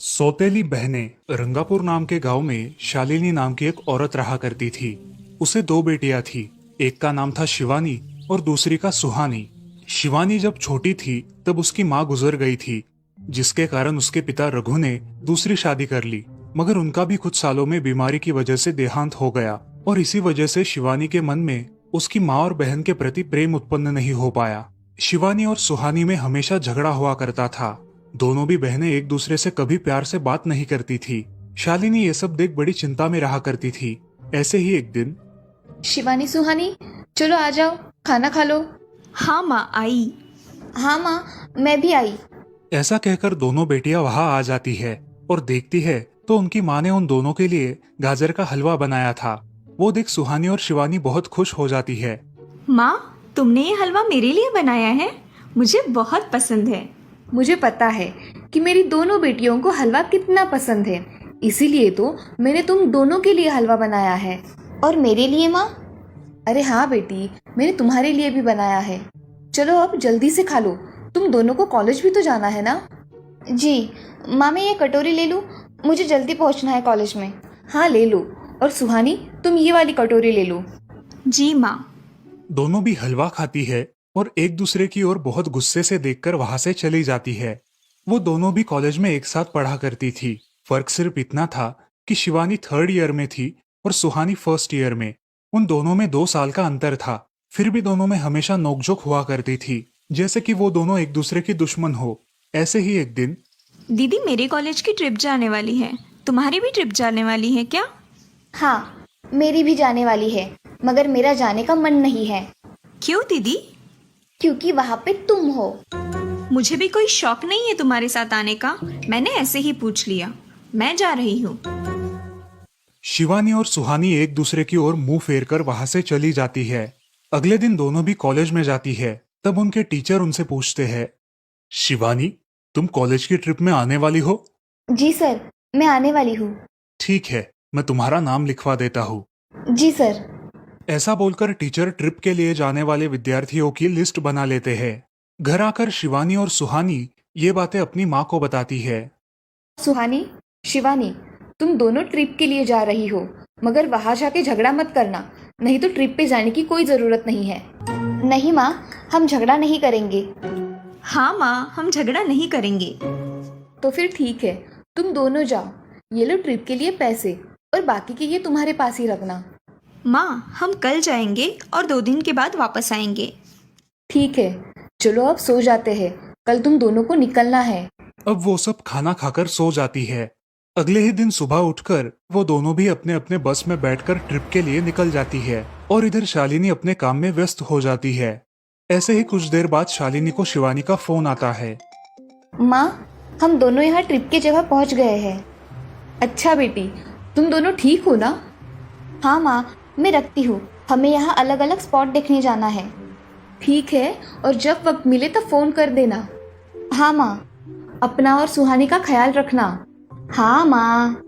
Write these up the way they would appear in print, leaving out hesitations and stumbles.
सौतेली बहनें। रंगापुर नाम के गांव में शालिनी नाम की एक औरत रहा करती थी। उसे दो बेटियां थी। एक का नाम था शिवानी और दूसरी का सुहानी। शिवानी जब छोटी थी तब उसकी माँ गुजर गई थी, जिसके कारण उसके पिता रघु ने दूसरी शादी कर ली। मगर उनका भी कुछ सालों में बीमारी की वजह से देहांत हो गया और इसी वजह से शिवानी के मन में उसकी माँ और बहन के प्रति प्रेम उत्पन्न नहीं हो पाया। शिवानी और सुहानी में हमेशा झगड़ा हुआ करता था। दोनों भी बहनें एक दूसरे से कभी प्यार से बात नहीं करती थी। शालिनी ये सब देख बड़ी चिंता में रहा करती थी। ऐसे ही एक दिन, शिवानी सुहानी, चलो आ जाओ, खाना खा लो। हाँ माँ, आई। हाँ माँ, मैं भी आई। ऐसा कहकर दोनों बेटियां वहां आ जाती है और देखती है तो उनकी माँ ने उन दोनों के लिए गाजर का हलवा बनाया था। वो देख सुहानी और शिवानी बहुत खुश हो जाती है। माँ, तुमने ये हलवा मेरे लिए बनाया है? मुझे बहुत पसंद है। मुझे पता है कि मेरी दोनों बेटियों को हलवा कितना पसंद है, इसीलिए तो मैंने तुम दोनों के लिए हलवा बनाया है। और मेरे लिए माँ? अरे हाँ बेटी, मैंने तुम्हारे लिए भी बनाया है। चलो अब जल्दी से खा लो, तुम दोनों को कॉलेज भी तो जाना है ना। जी माँ, मैं ये कटोरी ले लूँ? मुझे जल्दी पहुँचना है कॉलेज में। हाँ ले लो। और सुहानी, तुम ये वाली कटोरी ले लो। जी माँ। दोनों भी हलवा खाती है और एक दूसरे की ओर बहुत गुस्से से देखकर वहां से चली जाती है। वो दोनों भी कॉलेज में एक साथ पढ़ा करती थी। फर्क सिर्फ इतना था कि शिवानी 3rd ईयर में थी और सुहानी 1st ईयर में। उन दोनों में 2 साल का अंतर था। फिर भी दोनों में हमेशा नोकझोंक हुआ करती थी, जैसे कि वो दोनों एक दूसरे की दुश्मन हो। ऐसे ही एक दिन, दीदी, मेरे कॉलेज की ट्रिप जाने वाली है। तुम्हारी भी ट्रिप जाने वाली है क्या? हाँ, मेरी भी जाने वाली है, मगर मेरा जाने का मन नहीं है। क्यों दीदी? क्योंकि वहाँ पे तुम हो। मुझे भी कोई शौक नहीं है तुम्हारे साथ आने का। मैंने ऐसे ही पूछ लिया। मैं जा रही हूँ। शिवानी और सुहानी एक दूसरे की ओर मुंह फेरकर वहां से चली जाती है। अगले दिन दोनों भी कॉलेज में जाती है। तब उनके टीचर उनसे पूछते हैं, शिवानी, तुम कॉलेज की ट्रिप में आने वाली हो? जी सर, मैं आने वाली हूँ। ठीक है, मैं तुम्हारा नाम लिखवा देता हूँ। जी सर। ऐसा बोलकर टीचर ट्रिप के लिए जाने वाले विद्यार्थियों की लिस्ट बना लेते हैं। घर आकर शिवानी और सुहानी ये बातें अपनी माँ को बताती है। सुहानी, शिवानी, तुम दोनों ट्रिप के लिए जा रही हो, मगर वहां जाके झगड़ा मत करना, नहीं तो ट्रिप पे जाने की कोई जरूरत नहीं है। नहीं माँ, हम झगड़ा नहीं करेंगे। हाँ माँ, हम झगड़ा नहीं करेंगे। तो फिर ठीक है, तुम दोनों जाओ। ये लो ट्रिप के लिए पैसे, और बाकी के ये तुम्हारे पास ही रखना। माँ, हम कल जाएंगे और 2 दिन के बाद वापस आएंगे। ठीक है, चलो अब सो जाते हैं, कल तुम दोनों को निकलना है। अब वो सब खाना खाकर सो जाती है। अगले ही दिन सुबह उठकर वो दोनों भी अपने अपने बस में बैठकर ट्रिप के लिए निकल जाती है और इधर शालिनी अपने काम में व्यस्त हो जाती है। ऐसे ही कुछ देर बाद शालिनी को शिवानी का फोन आता है। माँ, हम दोनों यहाँ ट्रिप की जगह पहुँच गए हैं। अच्छा बेटी, तुम दोनों ठीक हो ना? हाँ माँ, मैं रखती हूँ, हमें यहाँ अलग अलग स्पॉट देखने जाना है। ठीक है, और जब वक्त मिले तब फोन कर देना। हाँ माँ, अपना और सुहानी का ख्याल रखना। हाँ माँ।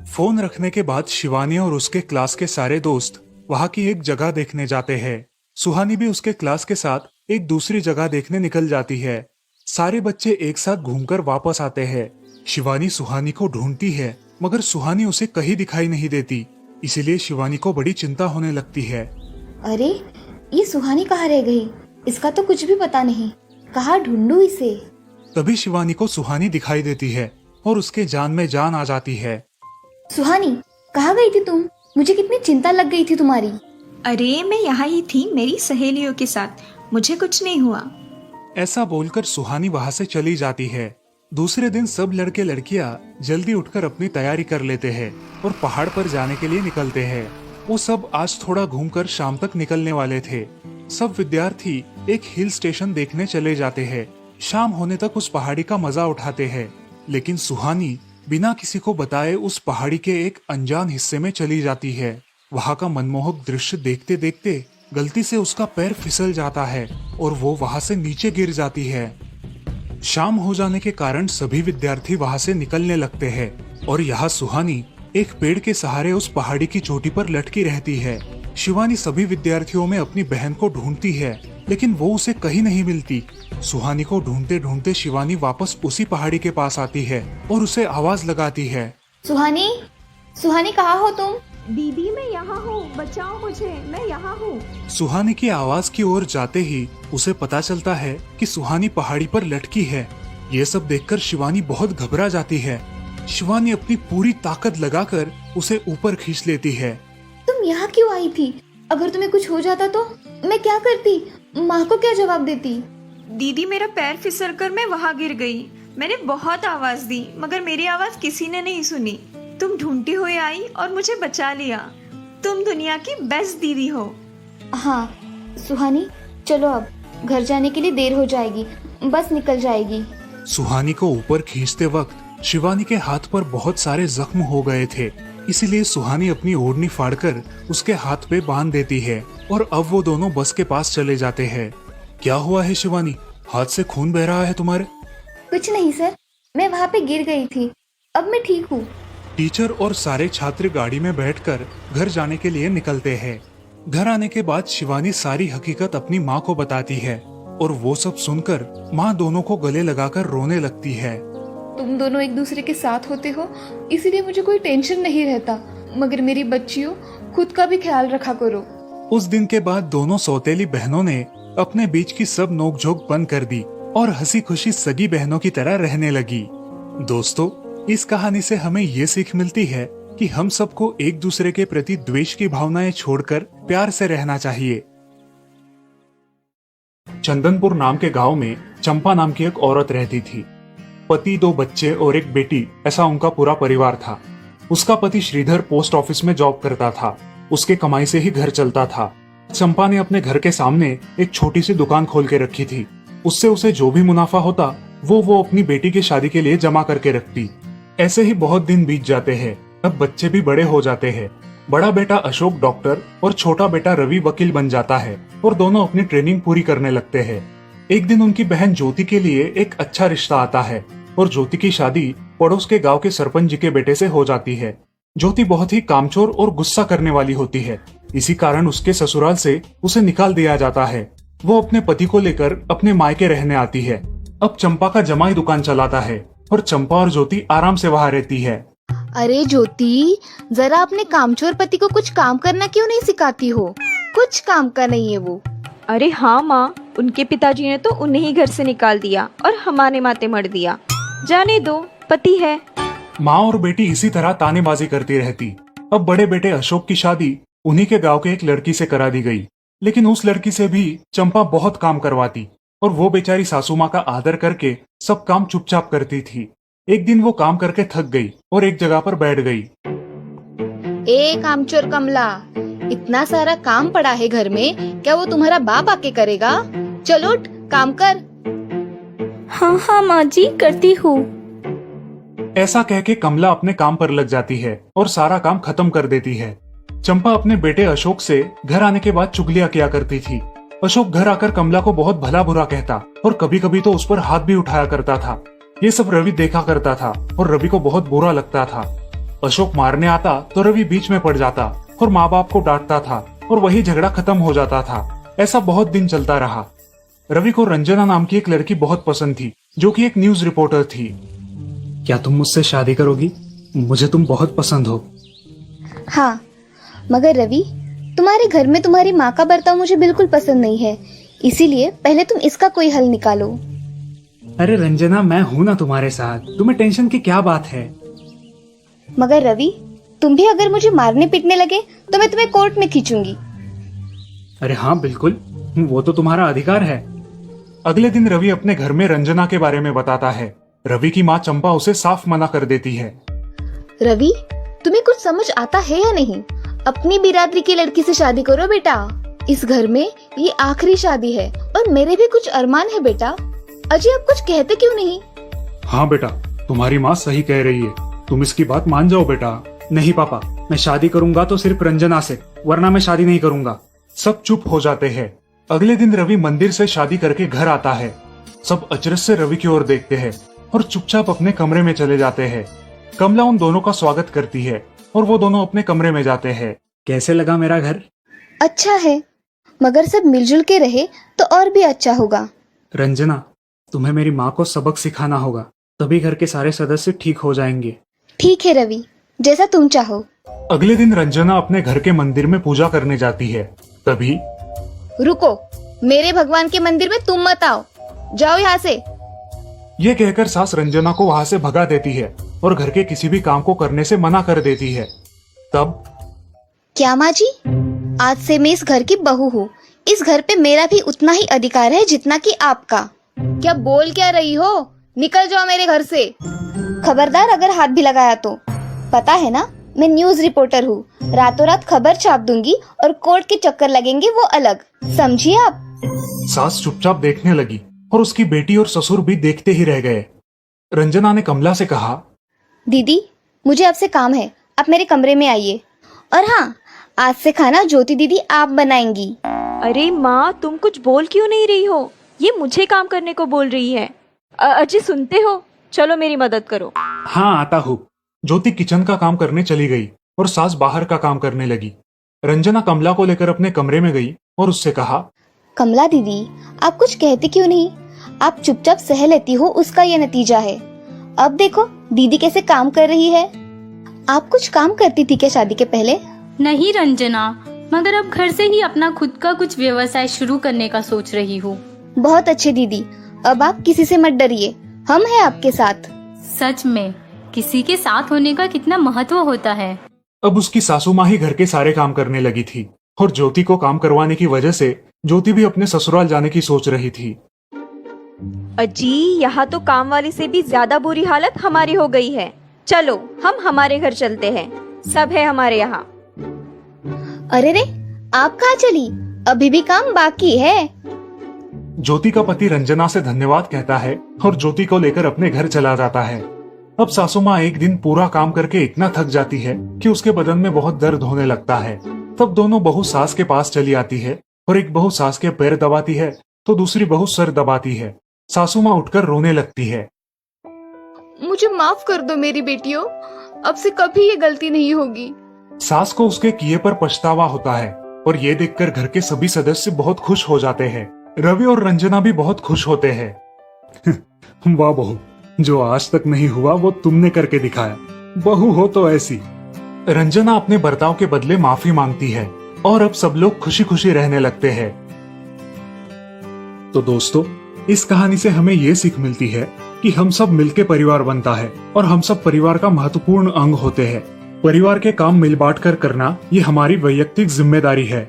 फोन रखने के बाद शिवानी और उसके क्लास के सारे दोस्त वहाँ की एक जगह देखने जाते हैं। सुहानी भी उसके क्लास के साथ एक दूसरी जगह देखने निकल जाती है। सारे बच्चे एक साथ घूमकर वापस आते हैं। शिवानी सुहानी को ढूंढती है, मगर सुहानी उसे कहीं दिखाई नहीं देती। इसीलिए शिवानी को बड़ी चिंता होने लगती है। अरे, ये सुहानी कहाँ रह गई? इसका तो कुछ भी पता नहीं, कहाँ ढूंढूं इसे? तभी शिवानी को सुहानी दिखाई देती है और उसके जान में जान आ जाती है। सुहानी, कहाँ गई थी तुम? मुझे कितनी चिंता लग गई थी तुम्हारी। अरे, मैं यहाँ ही थी मेरी सहेलियों के साथ, मुझे कुछ नहीं हुआ। ऐसा बोलकर सुहानी वहाँ से चली जाती है। दूसरे दिन सब लड़के लड़कियाँ जल्दी उठकर अपनी तैयारी कर लेते हैं और पहाड़ पर जाने के लिए निकलते हैं। वो सब आज थोड़ा घूमकर शाम तक निकलने वाले थे। सब विद्यार्थी एक हिल स्टेशन देखने चले जाते हैं। शाम होने तक उस पहाड़ी का मजा उठाते हैं, लेकिन सुहानी बिना किसी को बताए उस पहाड़ी के एक अनजान हिस्से में चली जाती है। वहाँ का मनमोहक दृश्य देखते देखते गलती से उसका पैर फिसल जाता है और वो वहाँ से नीचे गिर जाती है। शाम हो जाने के कारण सभी विद्यार्थी वहाँ से निकलने लगते हैं और यहाँ सुहानी एक पेड़ के सहारे उस पहाड़ी की चोटी पर लटकी रहती है। शिवानी सभी विद्यार्थियों में अपनी बहन को ढूंढती है, लेकिन वो उसे कहीं नहीं मिलती। सुहानी को ढूंढते ढूंढते शिवानी वापस उसी पहाड़ी के पास आती है और उसे आवाज लगाती है। सुहानी, सुहानी कहाँ हो तुम? दीदी मैं यहाँ हूँ, बचाओ मुझे, मैं यहाँ हूँ। सुहानी की आवाज की ओर जाते ही उसे पता चलता है कि सुहानी पहाड़ी पर लटकी है। ये सब देखकर शिवानी बहुत घबरा जाती है। शिवानी अपनी पूरी ताकत लगाकर उसे ऊपर खींच लेती है। तुम यहाँ क्यों आई थी? अगर तुम्हें कुछ हो जाता तो मैं क्या करती? माँ को क्या जवाब देती? दीदी मेरा पैर फिसल कर मैं वहाँ गिर गई। मैंने बहुत आवाज दी मगर मेरी आवाज किसी ने नहीं सुनी। तुम ढूंढती हुई आई और मुझे बचा लिया। तुम दुनिया की बेस्ट दीदी हो। हाँ सुहानी, चलो अब घर जाने के लिए देर हो जाएगी, बस निकल जाएगी। सुहानी को ऊपर खींचते वक्त शिवानी के हाथ पर बहुत सारे जख्म हो गए थे, इसीलिए सुहानी अपनी ओढ़नी फाड़कर उसके हाथ पे बांध देती है और अब वो दोनों बस के पास चले जाते हैं। क्या हुआ है शिवानी, हाथ से खून बह रहा है तुम्हारे? कुछ नहीं सर, मैं वहाँ पे गिर गई थी, अब मैं ठीक हूँ। टीचर और सारे छात्र गाड़ी में बैठकर घर जाने के लिए निकलते हैं। घर आने के बाद शिवानी सारी हकीकत अपनी माँ को बताती है और वो सब सुनकर माँ दोनों को गले लगाकर रोने लगती है। तुम दोनों एक दूसरे के साथ होते हो, इसीलिए मुझे कोई टेंशन नहीं रहता, मगर मेरी बच्चियों, खुद का भी ख्याल रखा करो। उस दिन के बाद दोनों सौतेली बहनों ने अपने बीच की सब नोकझोंक बंद कर दी और हंसी खुशी सगी बहनों की तरह रहने लगी। दोस्तों, इस कहानी से हमें ये सीख मिलती है कि हम सबको एक दूसरे के प्रति द्वेष की भावनाएं छोड़कर प्यार से रहना चाहिए। चंदनपुर नाम के गांव में चंपा नाम की एक औरत रहती थी। पति, 2 बच्चे और एक बेटी, ऐसा उनका पूरा परिवार था। उसका पति श्रीधर पोस्ट ऑफिस में जॉब करता था। उसके कमाई से ही घर चलता था। चंपा ने अपने घर के सामने एक छोटी सी दुकान खोल के रखी थी। उससे उसे जो भी मुनाफा होता वो अपनी बेटी की शादी के लिए जमा करके रखती। ऐसे ही बहुत दिन बीत जाते हैं। अब बच्चे भी बड़े हो जाते हैं। बड़ा बेटा अशोक डॉक्टर और छोटा बेटा रवि वकील बन जाता है और दोनों अपनी ट्रेनिंग पूरी करने लगते हैं। एक दिन उनकी बहन ज्योति के लिए एक अच्छा रिश्ता आता है और ज्योति की शादी पड़ोस के गांव के सरपंच जी के बेटे से हो जाती है। ज्योति बहुत ही कामचोर और गुस्सा करने वाली होती है। इसी कारण उसके ससुराल से उसे निकाल दिया जाता है। वो अपने पति को लेकर अपने मायके रहने आती है। अब चंपा का जमाई दुकान चलाता है और चंपा और ज्योति आराम से वहाँ रहती है। अरे ज्योति, जरा अपने कामचोर पति को कुछ काम करना क्यों नहीं सिखाती हो? कुछ काम का नहीं है वो। अरे हाँ माँ, उनके पिताजी ने तो उन्हें ही घर से निकाल दिया और हमारे माथे मर दिया। जाने दो, पति है। माँ और बेटी इसी तरह तानेबाजी करती रहती। अब बड़े बेटे अशोक की शादी उन्हीं के गांव के एक लड़की से करा दी गई, लेकिन उस लड़की से भी चंपा बहुत काम करवाती और वो बेचारी सासू माँ का आदर करके सब काम चुपचाप करती थी। एक दिन वो काम करके थक गई और एक जगह पर बैठ गई। ए कामचोर कमला, इतना सारा काम पड़ा है घर में, क्या वो तुम्हारा बाप आके करेगा? चलो उठ, काम कर। हाँ हाँ माँ जी, करती हूँ। ऐसा कह के कमला अपने काम पर लग जाती है और सारा काम खत्म कर देती है। चंपा अपने बेटे अशोक से घर आने के बाद चुगलियां किया करती थी। अशोक घर आकर कमला को बहुत भला बुरा कहता और कभी कभी तो उस पर हाथ भी उठाया करता था। ये सब रवि देखा करता था और रवि को बहुत बुरा लगता था। अशोक मारने आता तो रवि बीच में पड़ जाता और माँ बाप को डांटता था और वही झगड़ा खत्म हो जाता था। ऐसा बहुत दिन चलता रहा। रवि को रंजना नाम की एक लड़की बहुत पसंद थी, जो कि एक न्यूज रिपोर्टर थी। क्या तुम मुझसे शादी करोगी? मुझे तुम बहुत पसंद हो। हाँ, मगर रवि, तुम्हारे घर में तुम्हारी माँ का बर्ताव मुझे बिल्कुल पसंद नहीं है, इसीलिए पहले तुम इसका कोई हल निकालो। अरे रंजना, मैं हूँ ना तुम्हारे साथ, तुम्हें टेंशन की क्या बात है? मगर रवि, तुम भी अगर मुझे मारने पीटने लगे तो मैं तुम्हें कोर्ट में खींचूंगी। अरे हाँ बिल्कुल, वो तो तुम्हारा अधिकार है। अगले दिन रवि अपने घर में रंजना के बारे में बताता है। रवि की माँ चंपा उसे साफ मना कर देती है। रवि, तुम्हें कुछ समझ आता है या नहीं? अपनी बिरादरी की लड़की से शादी करो बेटा। इस घर में ये आखिरी शादी है और मेरे भी कुछ अरमान है बेटा। अजय, आप कुछ कहते क्यों नहीं? हाँ बेटा, तुम्हारी माँ सही कह रही है, तुम इसकी बात मान जाओ बेटा। नहीं पापा, मैं शादी करूंगा तो सिर्फ रंजना से, वरना मैं शादी नहीं करूंगा। सब चुप हो जाते हैं। अगले दिन रवि मंदिर से शादी करके घर आता है। सब अचरज से रवि की ओर देखते हैं और चुपचाप अपने कमरे में चले जाते हैं। कमला उन दोनों का स्वागत करती है और वो दोनों अपने कमरे में जाते हैं। कैसे लगा मेरा घर? अच्छा है, मगर सब मिलजुल के रहे तो और भी अच्छा होगा। रंजना, तुम्हें मेरी माँ को सबक सिखाना होगा, तभी घर के सारे सदस्य ठीक हो जाएंगे। ठीक है रवि, जैसा तुम चाहो। अगले दिन रंजना अपने घर के मंदिर में पूजा करने जाती है। तभी रुको, मेरे भगवान के मंदिर में तुम मत आओ, जाओ यहाँ से। ये कहकर सास रंजना को वहां से भगा देती है और घर के किसी भी काम को करने से मना कर देती है। तब क्या माँ जी, आज से मैं इस घर की बहू हूँ। इस घर पे मेरा भी उतना ही अधिकार है जितना कि आपका। क्या बोल क्या रही हो? निकल जाओ मेरे घर से। खबरदार अगर हाथ भी लगाया तो। पता है ना, मैं न्यूज रिपोर्टर हूँ। रातों रात खबर छाप दूंगी और कोर्ट के चक्कर लगेंगे वो अलग, समझिए आप। सास चुपचाप देखने लगी और उसकी बेटी और ससुर भी देखते ही रह गए। रंजना ने कमला से कहा, दीदी, मुझे आपसे काम है, आप मेरे कमरे में आइए। और हाँ, आज से खाना ज्योति दीदी आप बनाएंगी। अरे माँ, तुम कुछ बोल क्यों नहीं रही हो? ये मुझे काम करने को बोल रही है। अजय सुनते हो? चलो मेरी मदद करो। हाँ आता हूँ। ज्योति किचन का काम करने चली गई और सास बाहर का काम करने लगी। रंजना कमला को लेकर अपने कमरे में गई और उससे कहा, कमला दीदी, आप कुछ कहते क्यों नहीं? आप चुपचाप सह लेती हो, उसका ये नतीजा है। अब देखो दीदी कैसे काम कर रही है। आप कुछ काम करती थी क्या शादी के पहले? नहीं रंजना, मगर अब घर से ही अपना खुद का कुछ व्यवसाय शुरू करने का सोच रही हूँ। बहुत अच्छे दीदी, अब आप किसी से मत डरिए, हम हैं आपके साथ। सच में किसी के साथ होने का कितना महत्व होता है। अब उसकी सासू माँ ही घर के सारे काम करने लगी थी और ज्योति को काम करवाने की वजह से ज्योति भी अपने ससुराल जाने की सोच रही थी। अजी, यहाँ तो काम वाली से भी ज्यादा बुरी हालत हमारी हो गई है। चलो हम हमारे घर चलते हैं, सब है हमारे यहाँ। अरे रे, आप कहाँ चली? अभी भी काम बाकी है। ज्योति का पति रंजना से धन्यवाद कहता है और ज्योति को लेकर अपने घर चला जाता है। अब सासू माँ एक दिन पूरा काम करके इतना थक जाती है कि उसके बदन में बहुत दर्द होने लगता है। तब दोनों बहू सास के पास चली आती है और एक बहू सास के पैर दबाती है तो दूसरी बहू सर दबाती है। सासू माँ उठकर रोने लगती है। मुझे माफ कर दो मेरी बेटियों, अब से कभी ये गलती नहीं होगी। सास को उसके किए पर पछतावा होता है और ये देखकर घर के सभी सदस्य बहुत खुश हो जाते हैं। रवि और रंजना भी बहुत खुश होते हैं। वाह बहू, जो आज तक नहीं हुआ वो तुमने करके दिखाया। बहू हो तो ऐसी। रंजना अपने बर्ताव के बदले माफी मांगती है और अब सब लोग खुशी खुशी रहने लगते हैं। तो दोस्तों, इस कहानी से हमें ये सीख मिलती है कि हम सब मिलके परिवार बनता है और हम सब परिवार का महत्वपूर्ण अंग होते हैं। परिवार के काम मिल बांट कर करना ये हमारी वैयक्तिक जिम्मेदारी है।